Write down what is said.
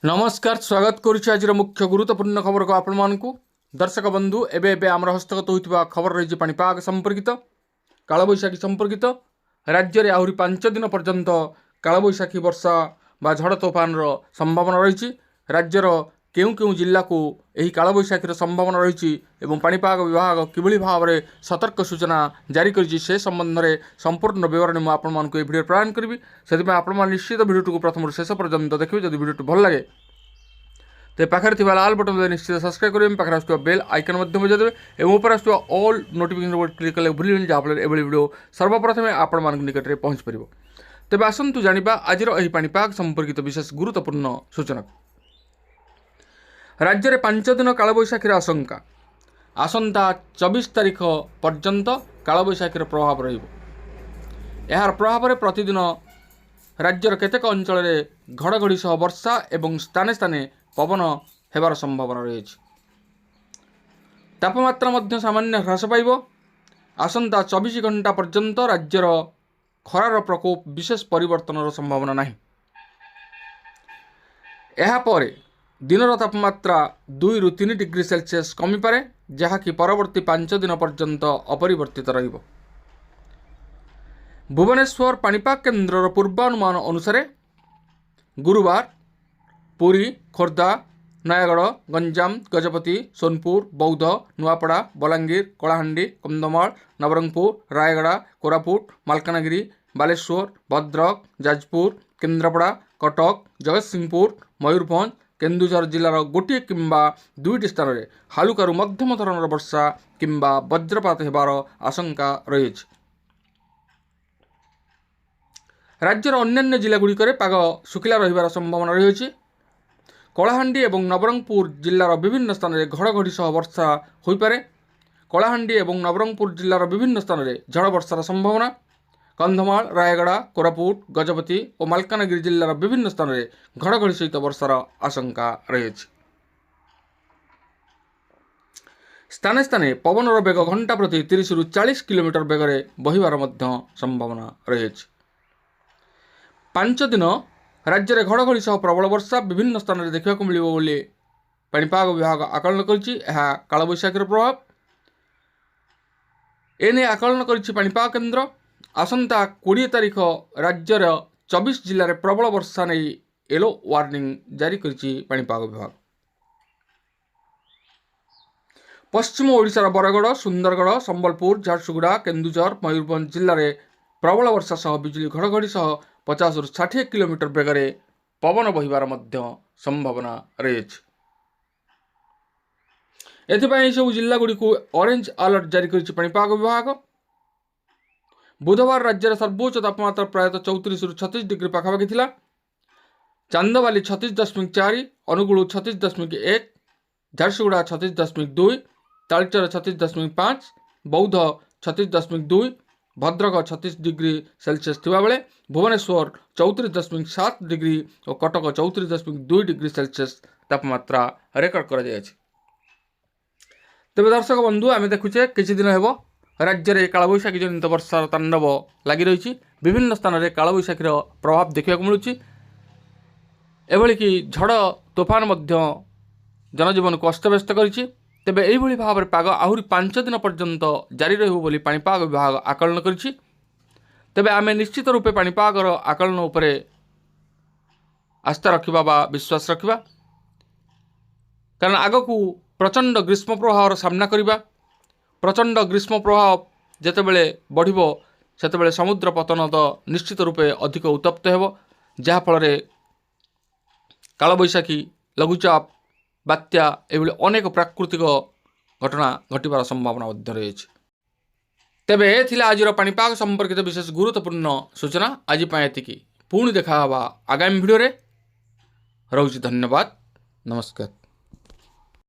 नमस्कार स्वागत करुच्ची आज मुख्य गुरुत्वपूर्ण खबर को आपण मानकु दर्शक बंधु एबे आमर हस्तगत होता खबर रही पाणीपाग संपर्कित कालबैशाखी संपर्कित राज्य में आहरी 5 दिन पर्यंत कालबैशाखी वर्षा बा झड़ तोफान संभावना रही राज्यर केउ केउ जिला को यही कालबैशाखी संभावना रही पाणीपाग विभाग किभली भाव में सतर्क सूचना जारी करिछि से संबंध में संपूर्ण विवरण मुझे आपण मानक भिडियो प्रदान करी से आपण निश्चित भिडियो प्रथम शेष पर्यंत देखिए जब भिडियो भल लगे तो पाखे थी लाल बटन निश्चित सब्सक्राइब करेंगे पाखे आसुवा बेल आइकन बजाइदेवे और ऊपर आसुवा ऑल नोटिफिकेशन क्लिक कले भूल जहाँफल ये भिडियो सर्वप्रथमे आपण मान निकट में पहुँच पार। तेज आसतु जाना आज पाणीपाग संपर्कित विशेष गुरुत्वपूर्ण सूचना। राज्य में 5 दिन कालबैशाखीर आशंका आसंता 24 तारीख पर्यंत कालबैशाखीर प्रभाव यार प्रभाव में प्रतिदिन राज्यर केतेक अंचल घड़घड़ी सह वर्षा एवं स्थाने स्थाने पवन हेबार संभावना रही। तापमात्रा मध्य सामान्य ह्रास पाइब। आसंता 24 घंटा पर्यंत राज्यर खरार प्रकोप विशेष परिवर्तन संभावना नहीं। यापर दिनर तापमात्रा 2 ରୁ 3 डिग्री सेल्सियस कमी पारे जहाँकि परवर्ती 5 दिन पर्यंत अपरिवर्तित रहिब। भुवनेश्वर पाणीपाग केन्द्र पूर्वानुमान अनुसार गुरुवार पुरी खोर्धा नयागढ़ गंजाम गजपति सोनपुर बौद्ध नुआपड़ा बलांगीर कलाहांडी कंधमाल नवरंगपुर रायगड़ा कोरापुट मालकानगिरी बालेश्वर भद्रक जाजपुर केन्द्रापड़ा कटक जगतसिंहपुर मयूरभंज केन्दुझर जिलार गोटे किंबा 2टी स्थान में हालुकारु मध्यम धरणर वर्षा किंबा वज्रपात हेबार आशंका रही। राज्यर अन्यान्य जिलागुड़िक पाग शुखिला रहिबार संभावना रही। कलाहांडी एवं नवरंगपुर जिलार विभिन्न स्थान में घड़घड़ी सह वर्षा हो पारे। कलाहांडी एवं नवरंगपुर जिलार विभिन्न स्थान में झड़ वर्षार संभावना। कंधमाल रायगड़ा कोरापुट गजपति और मालकानगिरी जिलार विभिन्न स्थान में घड़घड़ी सहित वर्षार आशंका रही। स्थाने स्थाने पवनर बेग घंटा प्रति 30 ରୁ 40 किलोमीटर बेगरे बहिबार संभावना रही। 5 दिन राज्य में घड़घड़ी सह प्रबल वर्षा विभिन्न स्थान में देखा मिले पाणीपाग विभाग आकलन करिछि। कालबैशाखीर प्रभाव एने आकलन करिछि पाणीपाग केन्द्र। आसंता 20 तारीख राज्यर 24 जिले में प्रबल वर्षा नहीं येलो वार्निंग जारी करिछि पाणीपाग विभाग। पश्चिम ओडिशार बरगढ़ सुंदरगढ़ संबलपुर झारसुगुड़ा केन्दुझर मयूरभंज जिले में प्रबल वर्षा सह बिजुली घड़घड़ी सह 50 ରୁ 60 किलोमीटर बेगरे पवन बहिबार संभावना रही। एथिपाई सब जिलागुड़ी को ऑरेंज अलर्ट जारी करिछि पाणीपाग विभाग। बुधवार राज्य सर्वोच्च तापमात्रा प्रायतः 34 ରୁ 36 डिग्री पाखापाखि थिला। चांदवाली 36.4, अनुगुल 36.1, झारसुगुड़ा 36.2, तालचेर 36.5, बौद्ध 36.2, भद्रक 36 डिग्री सेल्सियस थिबा बेले भुवनेश्वर 34.7 डिग्री और कटक 34.2 डिग्री सेल्सियस तापमात्रा रेकर्ड करा जायछि। तेज दर्शक बंधु आम देखुचे किछि दिन हेबो राज्य में कालबैशाखी जनित वर्षार तांडव लगी रही। विभिन्न स्थान में कालबैशाखीर प्रभाव देखा मिलूँ। एभली कि झड़ तोफान जनजीवन को अस्तव्यस्त करिछि। तेबे एहिभली भाव में पाग आहरी 5 दिन पर्यंत जारी रहिबो बोली पाणीपाग विभाग आकलन करिछि। तेबे आमे निश्चित रूपे पाणीपागर आकलन उपरे आस्था रखिबा बा विश्वास रखिबा, कारण आगकू प्रचंड ग्रीष्म प्रभावर सामना करिबा। प्रचंड ग्रीष्म प्रभाव जेतेबेले बढ़िबो सेतेबेले समुद्र पतन तो निश्चित रूपे अधिक उत्तप्त हेबो, जहाँफल कालबैशाखी लघुचाप बात्या एभली अनेक प्राकृतिक घटना घटवार संभावना रही। तेबे थिला आज पाणीपाग संपर्कित विशेष गुरुत्वपूर्ण सूचना। आज एतिकी पुणी देखा आगामी भिडियो रे। रहुछि धन्यवाद, नमस्कार।